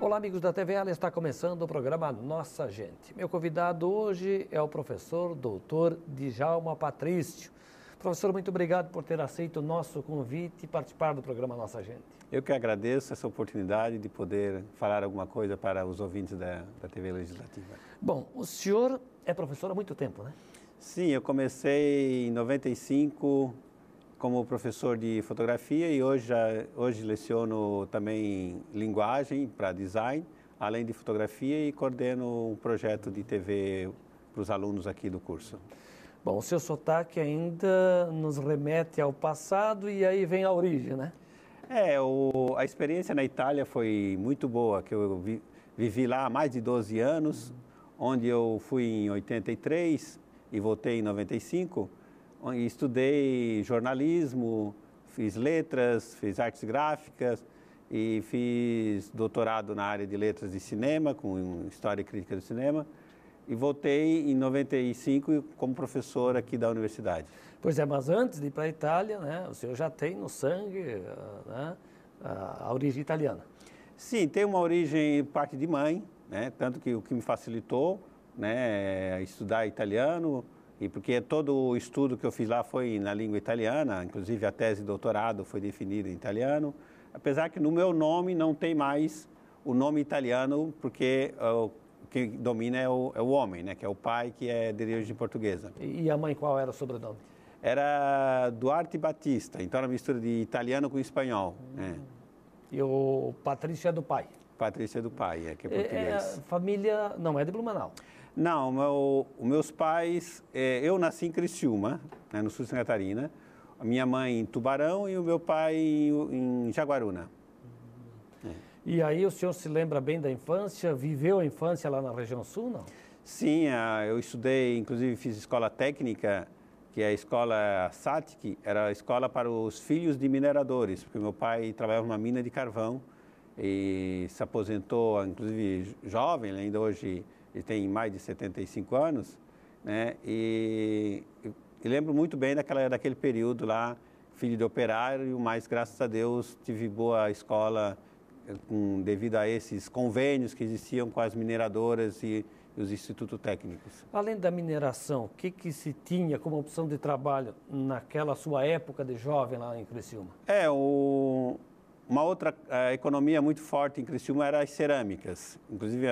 Olá, amigos da TVL, está começando o programa Nossa Gente. Meu convidado hoje é o professor doutor Djalma Patrício. Professor, muito obrigado por ter aceito o nosso convite e participar do programa Nossa Gente. Eu que agradeço essa oportunidade de poder falar alguma coisa para os ouvintes da TV Legislativa. Bom, o senhor é professor há muito tempo, né? Sim, eu comecei em 95 como professor de fotografia e hoje leciono também linguagem para design, além de fotografia, e coordeno um projeto de TV para os alunos aqui do curso. Bom, o seu sotaque ainda nos remete ao passado e aí vem a origem, né? A experiência na Itália foi muito boa, que eu vivi lá há mais de 12 anos, onde eu fui em 83 e voltei em 95, onde estudei jornalismo, fiz letras, fiz artes gráficas e fiz doutorado na área de letras de cinema, com história e crítica do cinema, e voltei em 95 como professor aqui da universidade. Pois é, mas antes de ir para a Itália, né, o senhor já tem no sangue, né, a origem italiana. Sim, tem uma origem parte de mãe, né, tanto que o que me facilitou, né, estudar italiano, e porque todo o estudo que eu fiz lá foi na língua italiana, inclusive a tese de doutorado foi definida em italiano, apesar que no meu nome não tem mais o nome italiano, porque o que domina é o homem, né, que é o pai, que é de origem portuguesa. E a mãe, qual era o sobrenome? Era Duarte Batista, então era uma mistura de italiano com espanhol. E o Patrício é do pai? Patrícia é do pai, que é português. Família não é de Blumenau? Não, os meus pais, eu nasci em Criciúma, né, no sul de Santa Catarina, a minha mãe em Tubarão e o meu pai em Jaguaruna. E aí o senhor se lembra bem da infância? Viveu a infância lá na região sul, não? Sim, eu estudei, inclusive fiz escola técnica, que é a escola SATIC, era a escola para os filhos de mineradores, porque meu pai trabalhava numa mina de carvão e se aposentou, inclusive jovem, ainda hoje ele tem mais de 75 anos, né? E lembro muito bem daquele período lá, filho de operário, mas graças a Deus tive boa escola devido a esses convênios que existiam com as mineradoras e os institutos técnicos. Além da mineração, o que se tinha como opção de trabalho naquela sua época de jovem lá em Criciúma? Uma outra economia muito forte em Criciúma era as cerâmicas. Inclusive,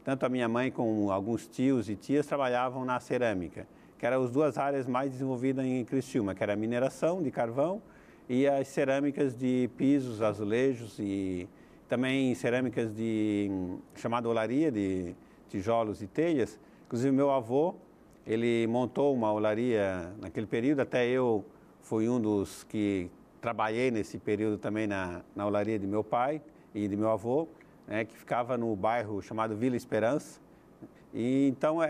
tanto a minha mãe como alguns tios e tias trabalhavam na cerâmica, que eram as duas áreas mais desenvolvidas em Criciúma, que era a mineração de carvão e as cerâmicas de pisos, azulejos e também cerâmicas chamada olaria, de tijolos e telhas. Inclusive, meu avô, ele montou uma olaria naquele período, até eu fui um dos que trabalhei nesse período também na olaria de meu pai e de meu avô, né, que ficava no bairro chamado Vila Esperança. E então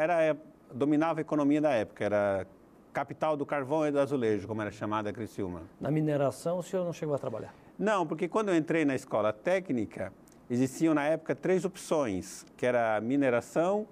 dominava a economia da época, era capital do carvão e do azulejo, como era chamada a Criciúma. Na mineração o senhor não chegou a trabalhar? Não, porque quando eu entrei na escola técnica, existiam na época 3 opções, que era mineração,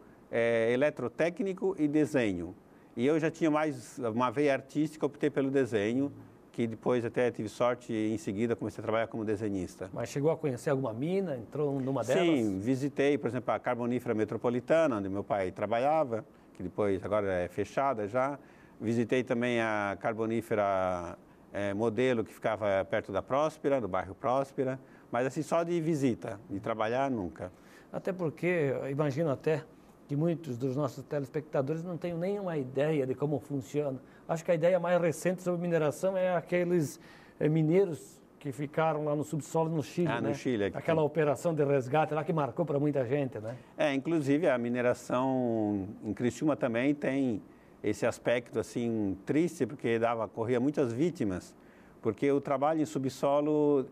eletrotécnico e desenho. E eu já tinha mais uma veia artística, optei pelo desenho, que depois até tive sorte e em seguida comecei a trabalhar como desenhista. Mas chegou a conhecer alguma mina? Entrou numa delas? Sim, visitei, por exemplo, a Carbonífera Metropolitana, onde meu pai trabalhava, que depois agora é fechada já. Visitei também a Carbonífera Modelo, que ficava perto da Próspera, do bairro Próspera, mas assim só de visita, de trabalhar nunca. Até porque, imagino até que muitos dos nossos telespectadores não tenham nenhuma ideia de como funciona. Acho que a ideia mais recente sobre mineração é aqueles mineiros que ficaram lá no subsolo no Chile, né? No Chile. Aquela operação de resgate lá que marcou para muita gente, né? Inclusive a mineração em Criciúma também tem esse aspecto assim triste, porque corria muitas vítimas, porque o trabalho em subsolo,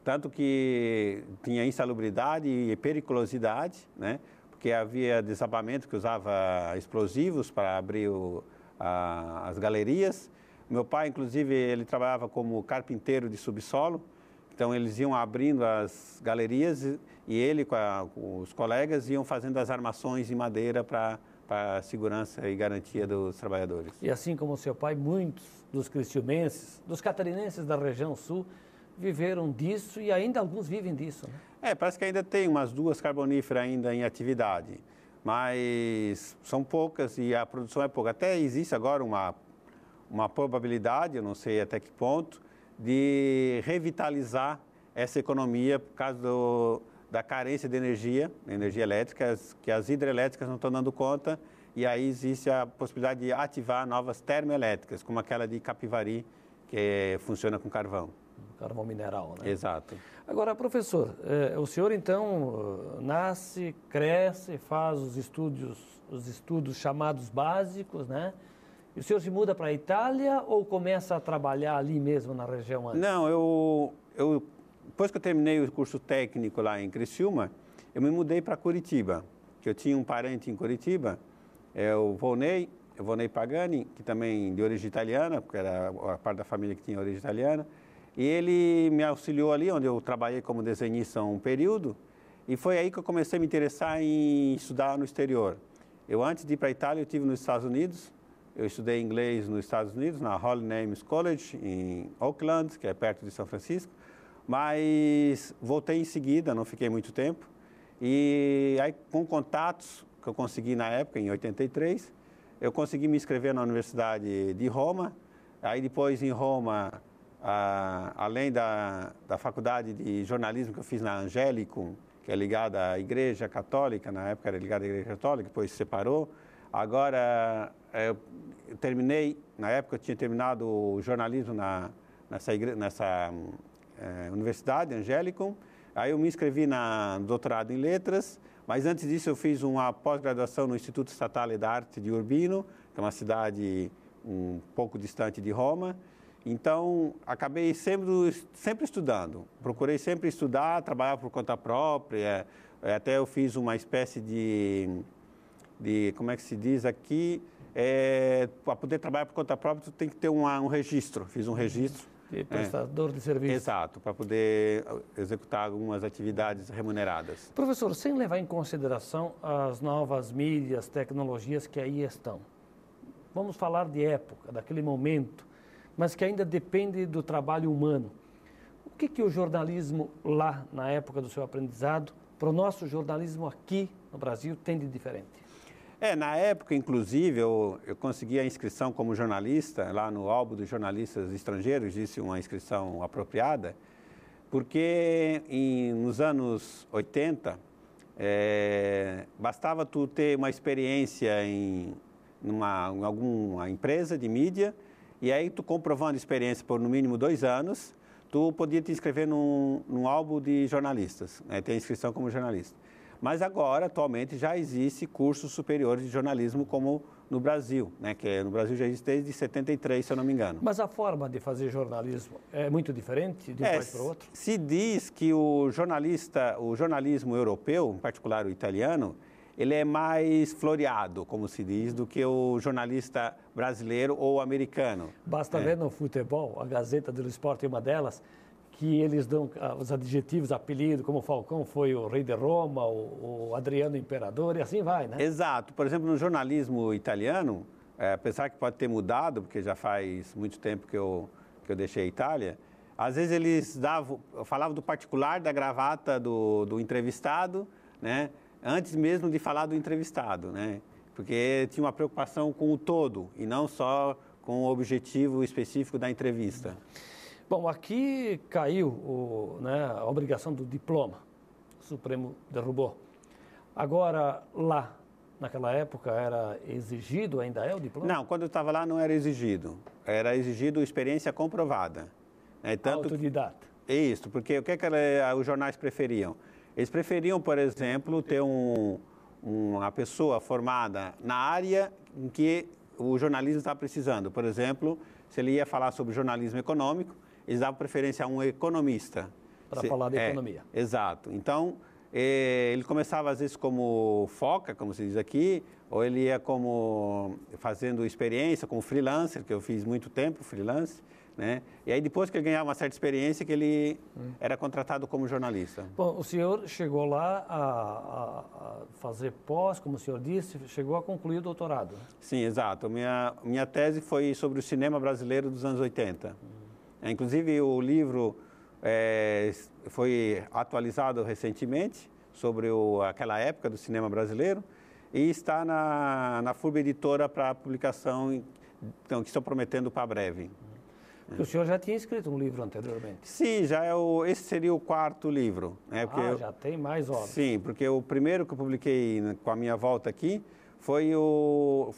tanto que tinha insalubridade e periculosidade, né? Porque havia desabamento que usava explosivos para abrir as galerias. Meu pai, inclusive, ele trabalhava como carpinteiro de subsolo, então eles iam abrindo as galerias e ele com os colegas iam fazendo as armações em madeira para a segurança e garantia dos trabalhadores. E assim como seu pai, muitos dos criciumenses, dos catarinenses da região sul, viveram disso e ainda alguns vivem disso, né? Parece que ainda tem umas 2 carboníferas ainda em atividade, mas são poucas e a produção é pouca. Até existe agora uma probabilidade, eu não sei até que ponto, de revitalizar essa economia por causa da carência de energia elétrica, que as hidrelétricas não estão dando conta, e aí existe a possibilidade de ativar novas termoelétricas, como aquela de Capivari, que funciona com carvão. Carvão mineral, né? Exato. Agora, professor, o senhor então nasce, cresce, faz os estudos chamados básicos, né? E o senhor se muda para a Itália ou começa a trabalhar ali mesmo na região antes? Não, depois que eu terminei o curso técnico lá em Criciúma, eu me mudei para Curitiba, que eu tinha um parente em Curitiba, o Volney Pagani, que também de origem italiana, porque era a parte da família que tinha origem italiana, e ele me auxiliou ali, onde eu trabalhei como desenhista um período, e foi aí que eu comecei a me interessar em estudar no exterior. Antes de ir para a Itália, eu estive nos Estados Unidos. Eu estudei inglês nos Estados Unidos, na Holy Names College, em Oakland, que é perto de São Francisco, mas voltei em seguida, não fiquei muito tempo, e aí com contatos que eu consegui na época, em 83, eu consegui me inscrever na Universidade de Roma. Aí depois em Roma, além da faculdade de jornalismo que eu fiz na Angélicum, que é ligada à Igreja Católica, na época era ligada à Igreja Católica, depois se separou. Agora, eu terminei, na época eu tinha terminado o jornalismo nessa Universidade, Angélicum. Aí eu me inscrevi no doutorado em letras, mas antes disso eu fiz uma pós-graduação no Instituto Statale d'Arte de Urbino, que é uma cidade um pouco distante de Roma. Então, acabei sempre estudando. Procurei sempre estudar, trabalhar por conta própria. Até eu fiz uma espécie de como é que se diz aqui, para poder trabalhar por conta própria, tu tem que ter um registro. Fiz um registro. De prestador de serviço. Exato, para poder executar algumas atividades remuneradas. Professor, sem levar em consideração as novas mídias, tecnologias que aí estão, vamos falar de época, daquele momento, mas que ainda depende do trabalho humano. O que o jornalismo lá, na época do seu aprendizado, para o nosso jornalismo aqui no Brasil, tem de diferente? Na época, inclusive, eu consegui a inscrição como jornalista, lá no álbum dos jornalistas estrangeiros, disse uma inscrição apropriada, porque nos anos 80, bastava tu ter uma experiência em alguma empresa de mídia, e aí tu comprovando experiência por no mínimo 2 anos, tu podia te inscrever num álbum de jornalistas, ter inscrição como jornalista. Mas agora, atualmente, já existe cursos superiores de jornalismo como no Brasil, que no Brasil já existe desde 73, se eu não me engano. Mas a forma de fazer jornalismo é muito diferente de um país para o outro? Se diz que o jornalismo europeu, em particular o italiano, ele é mais floreado, como se diz, do que o jornalista brasileiro ou americano. Basta ver no futebol, a Gazeta dello Sport é uma delas, que eles dão os adjetivos, apelido, como o Falcão foi o rei de Roma, o Adriano Imperador, e assim vai, né? Exato. Por exemplo, no jornalismo italiano, apesar que pode ter mudado, porque já faz muito tempo que eu deixei a Itália, às vezes eles falavam do particular da gravata do entrevistado, né? Antes mesmo de falar do entrevistado, né? Porque tinha uma preocupação com o todo e não só com o objetivo específico da entrevista. Bom, aqui caiu a obrigação do diploma. O Supremo derrubou. Agora, lá, naquela época, era exigido, ainda é o diploma? Não, quando eu estava lá não era exigido. Era exigido experiência comprovada. Autodidata. Isso, porque o que os jornais preferiam? Eles preferiam, por exemplo, ter uma pessoa formada na área em que o jornalismo está precisando. Por exemplo, se ele ia falar sobre jornalismo econômico, eles davam preferência a um economista. Para falar de economia. Exato. Então, ele começava às vezes como foca, como se diz aqui, ou ele ia como fazendo experiência como freelancer, que eu fiz muito tempo freelance, né? E aí depois que ele ganhava uma certa experiência, que ele era contratado como jornalista. Bom, o senhor chegou lá a fazer pós, como o senhor disse, chegou a concluir o doutorado. Sim, exato. Minha tese foi sobre o cinema brasileiro dos anos 80. Inclusive, o livro foi atualizado recentemente sobre aquela época do cinema brasileiro e está na FURB Editora para publicação, então, que estou prometendo para breve. O senhor já tinha escrito um livro anteriormente? Sim, esse seria o 4º livro. Né? Já tem mais obras. Sim, porque o primeiro que eu publiquei com a minha volta aqui foi o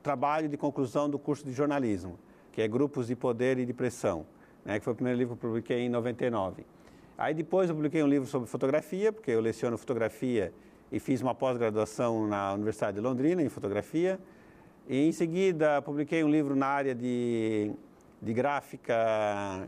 trabalho de conclusão do curso de jornalismo, que é Grupos de Poder e de Pressão, né? Que foi o primeiro livro que eu publiquei em 99. Aí depois eu publiquei um livro sobre fotografia, porque eu leciono fotografia e fiz uma pós-graduação na Universidade de Londrina em fotografia. E em seguida publiquei um livro na área de gráfica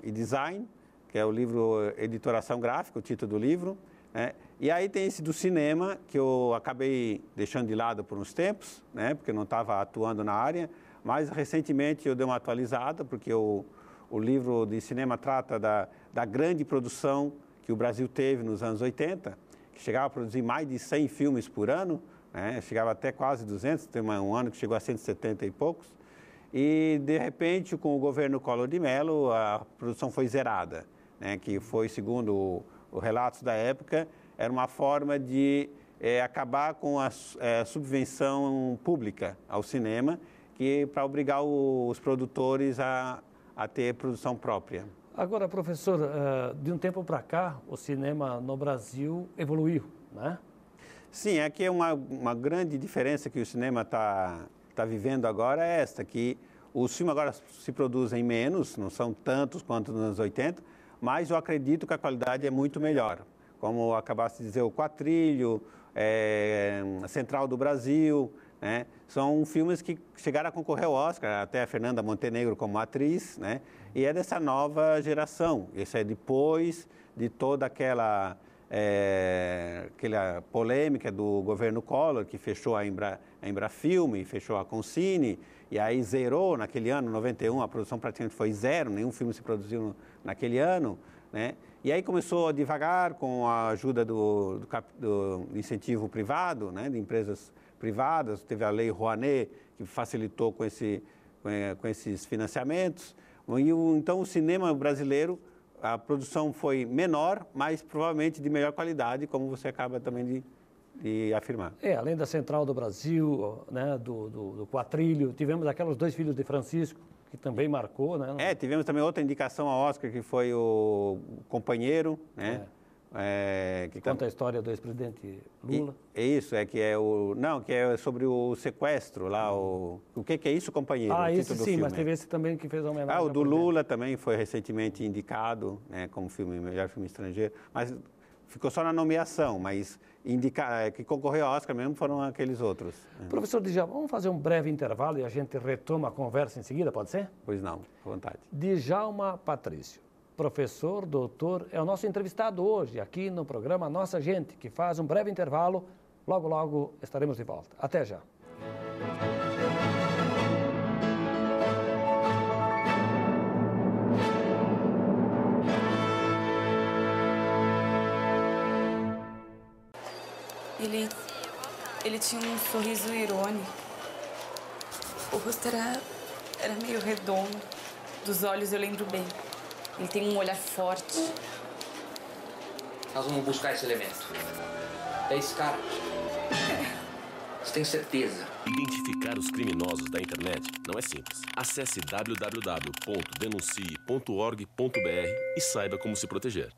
e design, que é o livro Editoração Gráfica, o título do livro, né? E aí tem esse do cinema, que eu acabei deixando de lado por uns tempos, né? Porque eu não estava atuando na área, mas recentemente eu dei uma atualizada, porque o livro de cinema trata da grande produção que o Brasil teve nos anos 80, que chegava a produzir mais de 100 filmes por ano, né? Chegava até quase 200, tem um ano que chegou a 170 e poucos. E, de repente, com o governo Collor de Mello, a produção foi zerada, né? Que foi, segundo os relatos da época, era uma forma de acabar com a subvenção pública ao cinema, para obrigar os produtores a ter produção própria. Agora, professor, de um tempo para cá, o cinema no Brasil evoluiu, né? Sim, aqui é uma grande diferença que o cinema está vivendo agora é esta, que os filmes agora se produzem menos, não são tantos quanto nos anos 80, mas eu acredito que a qualidade é muito melhor. Como acabaste de dizer, o Quatrilho, a Central do Brasil, né? São filmes que chegaram a concorrer ao Oscar, até a Fernanda Montenegro como atriz, né? E é dessa nova geração. Isso é depois de toda aquela polêmica do governo Collor, que fechou a Embrafilme, fechou a Concine, e aí zerou naquele ano, 91, a produção praticamente foi zero, nenhum filme se produziu naquele ano, né? E aí começou devagar, com a ajuda do incentivo privado, né, de empresas privadas, teve a Lei Rouanet, que facilitou com esses financiamentos. Então, o cinema brasileiro, a produção foi menor, mas provavelmente de melhor qualidade, como você acaba também de afirmar. Além da Central do Brasil, né, do Quatrilho, tivemos aqueles 2 Filhos de Francisco, que também marcou, né? Tivemos também outra indicação ao Oscar, que foi o Companheiro, né? Que conta a história do ex-presidente Lula. Que é sobre o sequestro lá, o que é isso, Companheiro? Esse sim, mas teve esse também que fez a homenagem. O do Lula também foi recentemente indicado, né, como melhor filme estrangeiro, mas ficou só na nomeação, mas que concorreu ao Oscar mesmo foram aqueles outros. Professor Djalma, vamos fazer um breve intervalo e a gente retoma a conversa em seguida, pode ser? Pois não, à vontade. Djalma Patrício, professor, doutor, é o nosso entrevistado hoje aqui no programa Nossa Gente, que faz um breve intervalo. Logo, logo estaremos de volta. Até já. Ele tinha um sorriso irônico. O rosto era meio redondo. Dos olhos eu lembro bem. Ele tem um olhar forte. Nós vamos buscar esse elemento. É esse cara. Você tem certeza? Identificar os criminosos da internet não é simples. Acesse www.denuncie.org.br e saiba como se proteger.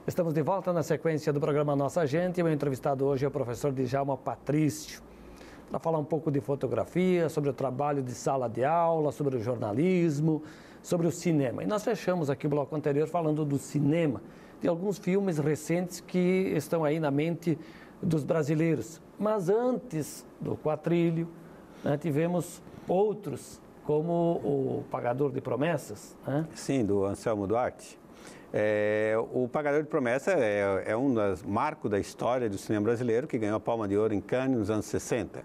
Estamos de volta na sequência do programa Nossa Gente. O meu entrevistado hoje é o professor Djalma Patrício, para falar um pouco de fotografia, sobre o trabalho de sala de aula, sobre o jornalismo, sobre o cinema. E nós fechamos aqui o bloco anterior falando do cinema, de alguns filmes recentes que estão aí na mente dos brasileiros. Mas antes do Quatrilho, né, tivemos outros, como o Pagador de Promessas. Né? Sim, do Anselmo Duarte. O Pagador de Promessa é um dos marcos da história do cinema brasileiro, que ganhou a Palma de Ouro em Cannes nos anos 60.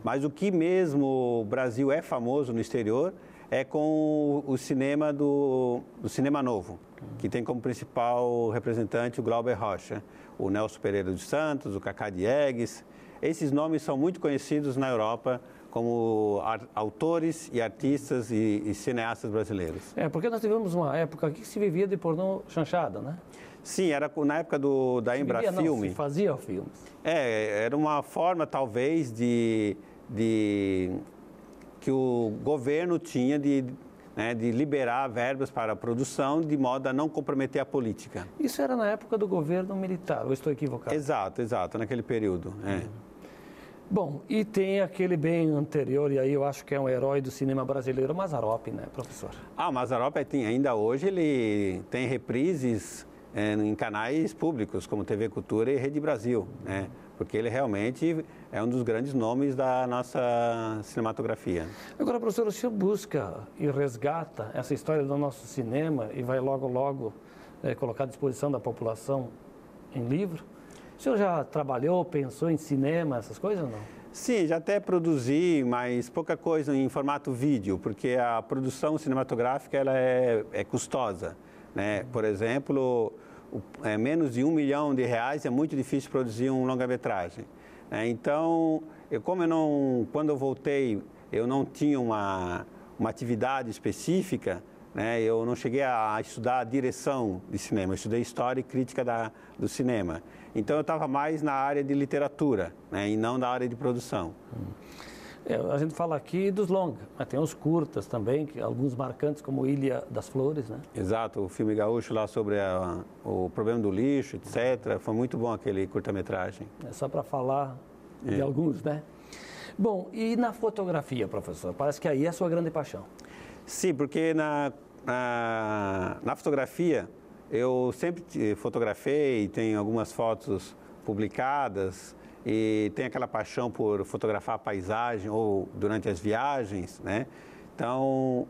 Mas o que mesmo o Brasil é famoso no exterior é com o cinema do Cinema Novo, que tem como principal representante o Glauber Rocha, o Nelson Pereira dos Santos, o Cacá Diegues. Esses nomes são muito conhecidos na Europa como autores e artistas e cineastas brasileiros. Porque nós tivemos uma época que se vivia de pornô chanchada, né? Sim, era na época da Embrafilme. Se fazia filmes. Era uma forma, talvez, que o governo tinha de liberar verbas para a produção de modo a não comprometer a política. Isso era na época do governo militar, ou estou equivocado? Exato, naquele período. Bom, e tem aquele bem anterior, e aí eu acho que é um herói do cinema brasileiro, Mazzaropi, né, professor? O Mazzaropi ainda hoje ele tem reprises em canais públicos, como TV Cultura e Rede Brasil, né? Porque ele realmente é um dos grandes nomes da nossa cinematografia. Agora, professor, o senhor busca e resgata essa história do nosso cinema e vai logo colocar à disposição da população em livro? O senhor já trabalhou, pensou em cinema, essas coisas ou não? Sim, já até produzi, mas pouca coisa em formato vídeo, porque a produção cinematográfica ela é custosa, né? Por exemplo, menos de R$1 milhão é muito difícil produzir um longa-metragem. Então, quando eu voltei, eu não tinha uma atividade específica, né? Eu não cheguei a estudar a direção de cinema, eu estudei história e crítica do cinema. Então, eu estava mais na área de literatura, né? E não na área de produção. A gente fala aqui dos longas, mas tem os curtas também, alguns marcantes como Ilha das Flores, né? Exato, o filme gaúcho lá sobre o problema do lixo, etc. Foi muito bom aquele curta-metragem. É só para falar de alguns, né? Bom, e na fotografia, professor? Parece que aí é a sua grande paixão. Sim, porque na fotografia eu sempre fotografei, tenho algumas fotos publicadas, e tem aquela paixão por fotografar a paisagem ou durante as viagens, né? Então,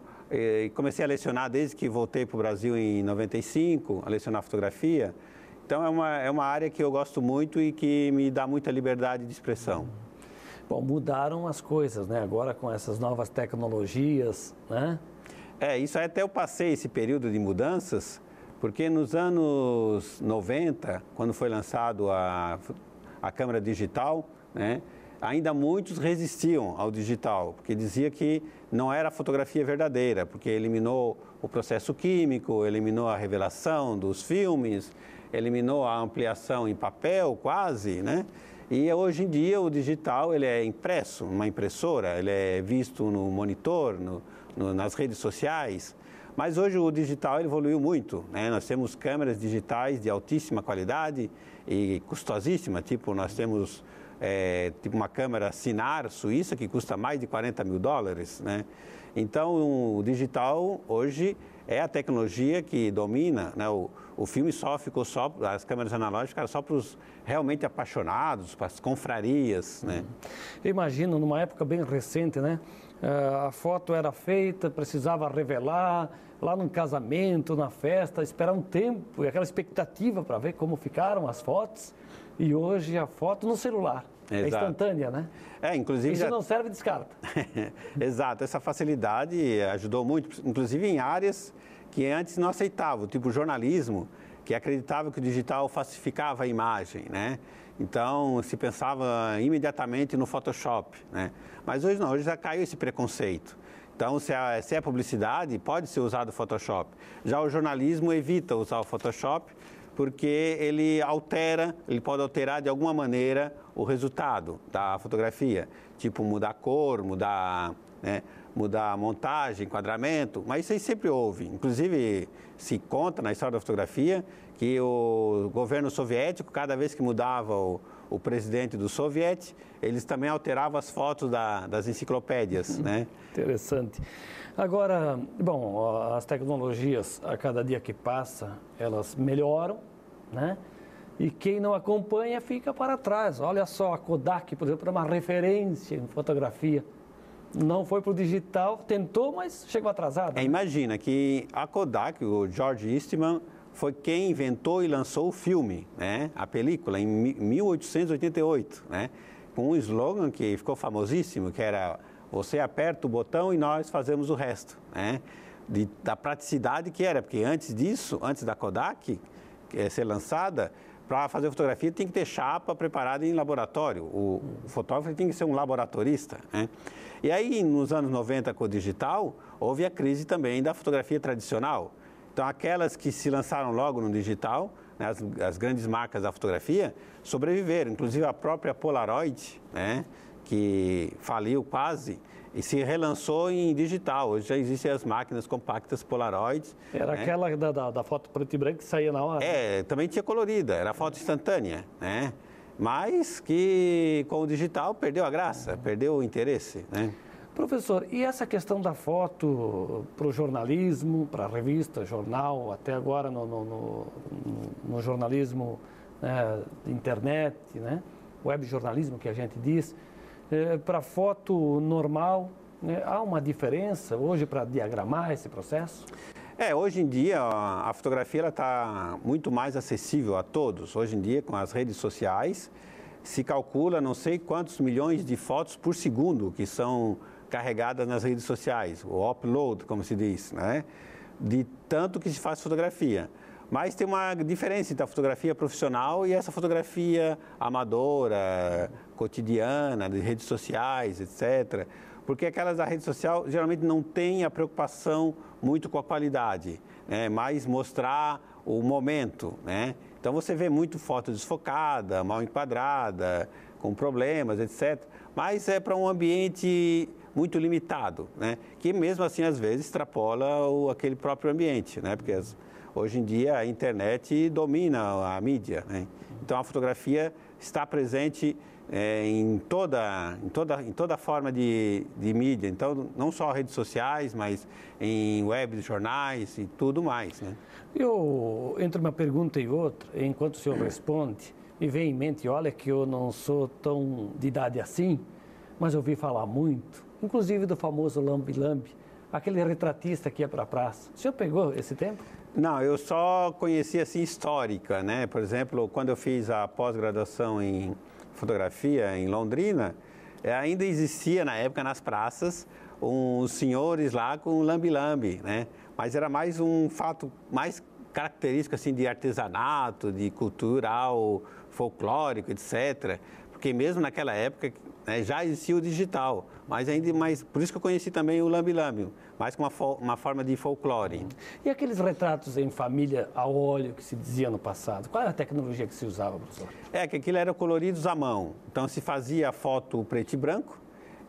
comecei a lecionar desde que voltei para o Brasil em 95, a lecionar fotografia. Então, é uma área que eu gosto muito e que me dá muita liberdade de expressão. Bom, mudaram as coisas, né? Agora com essas novas tecnologias, né? Isso aí até eu passei esse período de mudanças, porque nos anos 90, quando foi lançado a câmera digital, né, ainda muitos resistiam ao digital, porque dizia que não era a fotografia verdadeira, porque eliminou o processo químico, eliminou a revelação dos filmes, eliminou a ampliação em papel quase, né? E hoje em dia o digital ele é impresso numa impressora, ele é visto no monitor, nas redes sociais. Mas hoje o digital evoluiu muito, né? Nós temos câmeras digitais de altíssima qualidade e custosíssima, tipo nós temos tipo uma câmera Sinar suíça que custa mais de $40 mil, né? Então o digital hoje é a tecnologia que domina, né? O filme ficou só, as câmeras analógicas ficaram só para os realmente apaixonados, para as confrarias, né? Eu imagino, numa época bem recente, né? A foto era feita, precisava revelar, lá num casamento, na festa, esperar um tempo e aquela expectativa para ver como ficaram as fotos. E hoje a foto no celular. Exato. É instantânea, né? Inclusive isso não serve, descarta. Exato, essa facilidade ajudou muito, inclusive em áreas que antes não aceitavam, tipo jornalismo, que acreditava que o digital falsificava a imagem, né? Então, se pensava imediatamente no Photoshop, né? Mas hoje não, hoje já caiu esse preconceito. Então, se é publicidade, pode ser usado o Photoshop. Já o jornalismo evita usar o Photoshop, porque ele pode alterar de alguma maneira o resultado da fotografia. Tipo, mudar a cor, mudar a montagem, enquadramento, mas isso aí sempre houve. Inclusive, se conta na história da fotografia que o governo soviético, cada vez que mudava o presidente do soviético, eles também alteravam as fotos das enciclopédias, né? Interessante. Agora, bom, as tecnologias, a cada dia que passa, elas melhoram, né? E quem não acompanha fica para trás. Olha só, a Kodak, por exemplo, é uma referência em fotografia. Não foi para o digital, tentou, mas chegou atrasado. Imagina que a Kodak, o George Eastman, foi quem inventou e lançou o filme, né? A película, em 1888, né? Com um slogan que ficou famosíssimo, que era Você aperta o botão e nós fazemos o resto, né? Da praticidade que era, porque antes disso, antes da Kodak ser lançada, para fazer fotografia tem que ter chapa preparada em laboratório. O fotógrafo tem que ser um laboratorista, né? E aí, nos anos 90, com o digital, houve a crise também da fotografia tradicional. Então, aquelas que se lançaram logo no digital, né, as grandes marcas da fotografia, sobreviveram. Inclusive, a própria Polaroid, né, que faliu quase, e se relançou em digital. Hoje já existem as máquinas compactas Polaroid. Era, né, aquela da foto preto e branco que saía na hora. Também tinha colorida, era foto instantânea, né? Mas que com o digital perdeu a graça, perdeu o interesse, né? Professor, e essa questão da foto para o jornalismo, para a revista, jornal, até agora no jornalismo, né, internet, né? Web jornalismo que a gente diz, para foto normal, né, há uma diferença hoje para diagramar esse processo? Hoje em dia a fotografia está muito mais acessível a todos. Hoje em dia, com as redes sociais, se calcula não sei quantos milhões de fotos por segundo que são carregadas nas redes sociais, o upload, como se diz, né? De tanto que se faz fotografia. Mas tem uma diferença entre a fotografia profissional e essa fotografia amadora, cotidiana, de redes sociais, etc. Porque aquelas da rede social geralmente não tem a preocupação muito com a qualidade, né? Mas mostrar o momento, né? Então você vê muito foto desfocada, mal enquadrada, com problemas, etc. Mas é para um ambiente muito limitado, né? Que mesmo assim às vezes extrapola aquele próprio ambiente, né? Porque hoje em dia a internet domina a mídia, né? Então a fotografia está presente em toda forma de mídia. Então não só redes sociais, mas em web, jornais e tudo mais, né? Entre uma pergunta e outra, enquanto o senhor responde, me vem em mente, olha que eu não sou tão de idade assim, mas eu ouvi falar muito, inclusive do famoso lambe-lambe, aquele retratista que ia para a praça. O senhor pegou esse tempo? Não, eu só conheci assim histórica, né? Por exemplo, quando eu fiz a pós-graduação em fotografia em Londrina, ainda existia na época nas praças uns senhores lá com lambe-lambe, né? Mas era mais um fato mais característico assim de artesanato, de cultural, folclórico, etc. Porque mesmo naquela época, né, já existia o digital, mas por isso que eu conheci também o lambe-lambe, mais com uma forma de folclore. E aqueles retratos em família a óleo que se dizia no passado, qual era a tecnologia que se usava, professor? Que aquilo eram coloridos à mão, então se fazia foto preto e branco,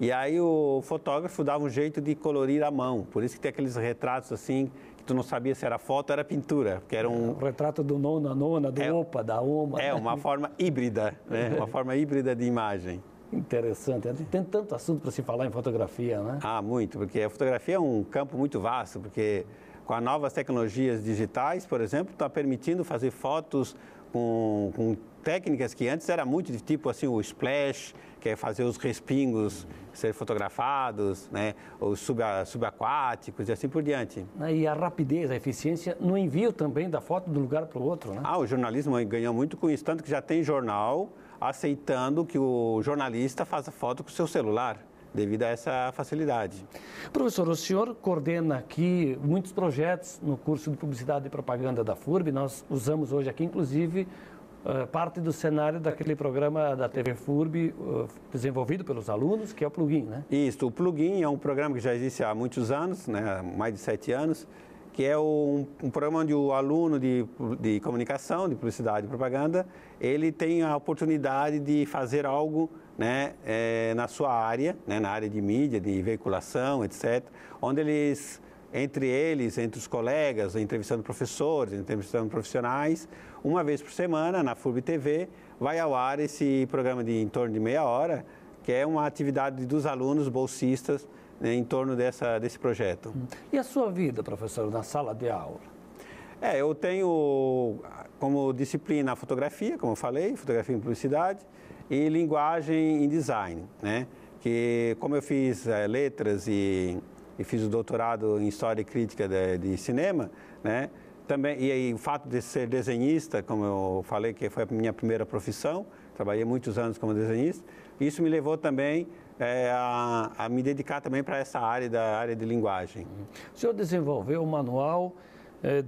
e aí o fotógrafo dava um jeito de colorir à mão, por isso que tem aqueles retratos assim, que tu não sabia se era foto ou era pintura, porque era o retrato do nono, a nona, do opa, da oma. Uma forma híbrida, né? Uma forma híbrida de imagem. Interessante. Tem tanto assunto para se falar em fotografia, né? Muito, porque a fotografia é um campo muito vasto, porque com as novas tecnologias digitais, por exemplo, está permitindo fazer fotos com técnicas que antes era muito de tipo assim, o splash, que é fazer os respingos ser fotografados, né? Os subaquáticos e assim por diante. E a rapidez, a eficiência no envio também da foto de um lugar para o outro, né? O jornalismo ganhou muito com isso, tanto que já tem jornal aceitando que o jornalista faça foto com o seu celular, devido a essa facilidade. Professor, o senhor coordena aqui muitos projetos no curso de Publicidade e Propaganda da FURB. Nós usamos hoje aqui, inclusive, parte do cenário daquele programa da TV FURB desenvolvido pelos alunos, que é o Plugin, né? Isso, o Plugin é um programa que já existe há muitos anos, né, mais de 7 anos, que é um programa onde o aluno de comunicação, de publicidade e propaganda, ele tem a oportunidade de fazer algo, né, na sua área, né, na área de mídia, de veiculação, etc., onde entre os colegas, entrevistando professores, entrevistando profissionais, uma vez por semana, na FURB TV, vai ao ar esse programa de em torno de meia hora, que é uma atividade dos alunos bolsistas, né, em torno desse projeto. E a sua vida, professor, na sala de aula? Eu tenho como disciplina a fotografia, como eu falei, fotografia em publicidade, e linguagem em design, né? Que como eu fiz letras e fiz o doutorado em História e Crítica de Cinema, né? Também, e aí, o fato de ser desenhista, como eu falei, que foi a minha primeira profissão, trabalhei muitos anos como desenhista, isso me levou também a me dedicar também para essa área da área de linguagem. O senhor desenvolveu um manual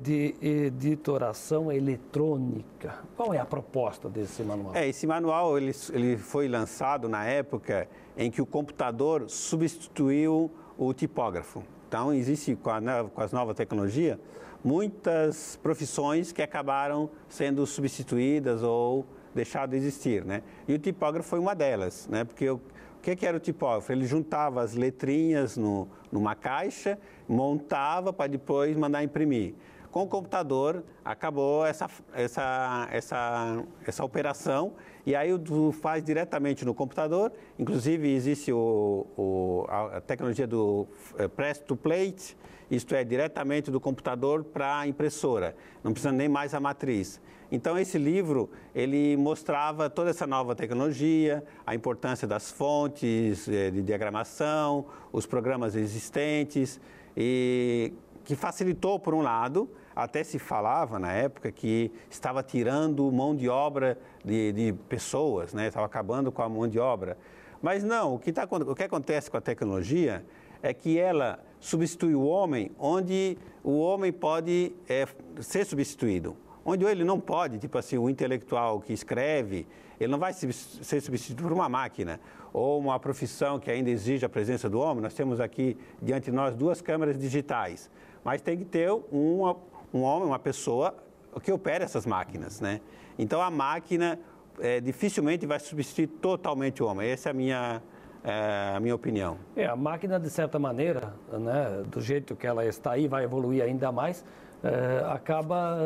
de editoração eletrônica. Qual é a proposta desse manual? Esse manual ele foi lançado na época em que o computador substituiu o tipógrafo. Então, existe, com as novas tecnologias, muitas profissões que acabaram sendo substituídas ou deixaram de existir, né? E o tipógrafo foi uma delas, né? Porque o que era o tipógrafo? Ele juntava as letrinhas numa caixa, montava para depois mandar imprimir. Com o computador, acabou essa operação, e aí tu faz diretamente no computador. Inclusive, existe a tecnologia do press to plate, isto é, diretamente do computador para a impressora, não precisa nem mais a matriz. Então, esse livro, ele mostrava toda essa nova tecnologia, a importância das fontes de diagramação, os programas existentes, e que facilitou, por um lado, até se falava na época que estava tirando mão de obra de pessoas, né? Estava acabando com a mão de obra. Mas não, o que acontece com a tecnologia é que ela substitui o homem onde o homem pode ser substituído. Onde ele não pode, tipo assim, o intelectual que escreve, ele não vai ser substituído por uma máquina ou uma profissão que ainda exige a presença do homem. Nós temos aqui diante de nós 2 câmeras digitais, mas tem que ter um homem, uma pessoa que opere essas máquinas, né? Então, a máquina dificilmente vai substituir totalmente o homem. Essa é a minha opinião. A máquina, de certa maneira, né, do jeito que ela está aí, vai evoluir ainda mais, acaba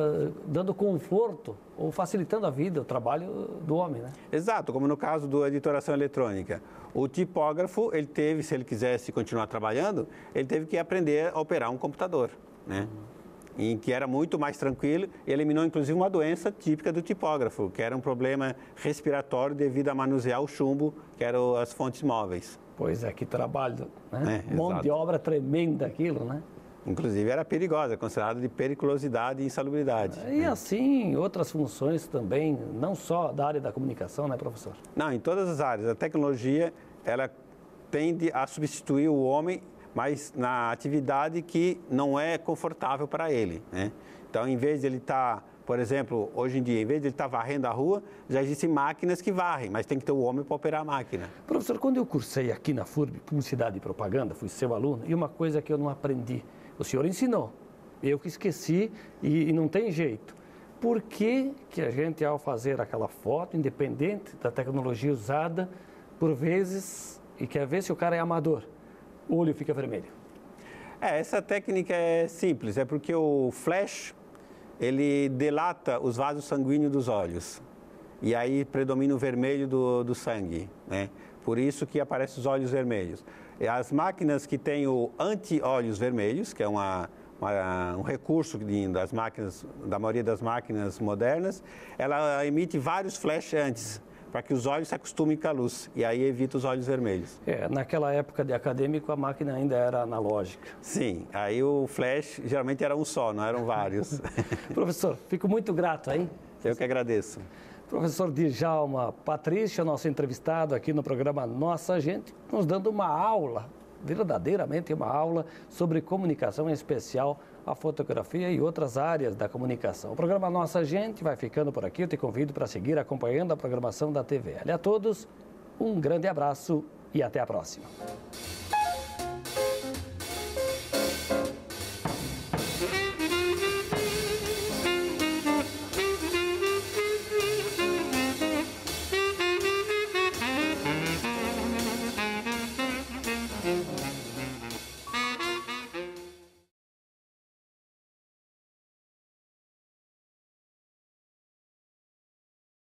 dando conforto ou facilitando a vida, o trabalho do homem, né? Exato, como no caso da editoração eletrônica. O tipógrafo, se ele quisesse continuar trabalhando, ele teve que aprender a operar um computador, né? Em que era muito mais tranquilo, e eliminou inclusive uma doença típica do tipógrafo, que era um problema respiratório devido a manusear o chumbo, que eram as fontes móveis. Pois que trabalho, né? Mão de obra tremenda aquilo, né? Inclusive era perigosa, considerada de periculosidade e insalubridade. E assim, outras funções também, não só da área da comunicação, né, professor? Não, em todas as áreas. A tecnologia, ela tende a substituir o homem, mas na atividade que não é confortável para ele, né? Então, em vez de ele estar, por exemplo, hoje em dia, em vez de ele estar varrendo a rua, já existem máquinas que varrem, mas tem que ter o homem para operar a máquina. Professor, quando eu cursei aqui na FURB, Publicidade e Propaganda, fui seu aluno, e uma coisa que eu não aprendi, o senhor ensinou, eu que esqueci e não tem jeito. Por que a gente, ao fazer aquela foto, independente da tecnologia usada, por vezes, e quer ver se o cara é amador, o olho fica vermelho? Essa técnica é simples, é porque o flash, ele delata os vasos sanguíneos dos olhos. E aí predomina o vermelho do sangue, né? Por isso que aparecem os olhos vermelhos. E as máquinas que têm o anti-olhos vermelhos, que é um recurso da maioria das máquinas modernas, ela emite vários flashes antes, para que os olhos se acostumem com a luz, e aí evita os olhos vermelhos. Naquela época de acadêmico, a máquina ainda era analógica. Sim, aí o flash geralmente era um só, não eram vários. Professor, fico muito grato aí. Eu que agradeço. Professor Djalma Patrício, nosso entrevistado aqui no programa Nossa Gente, nos dando uma aula, verdadeiramente uma aula sobre comunicação, em especial a fotografia e outras áreas da comunicação. O programa Nossa Gente vai ficando por aqui. Eu te convido para seguir acompanhando a programação da TVL. A todos, um grande abraço e até a próxima.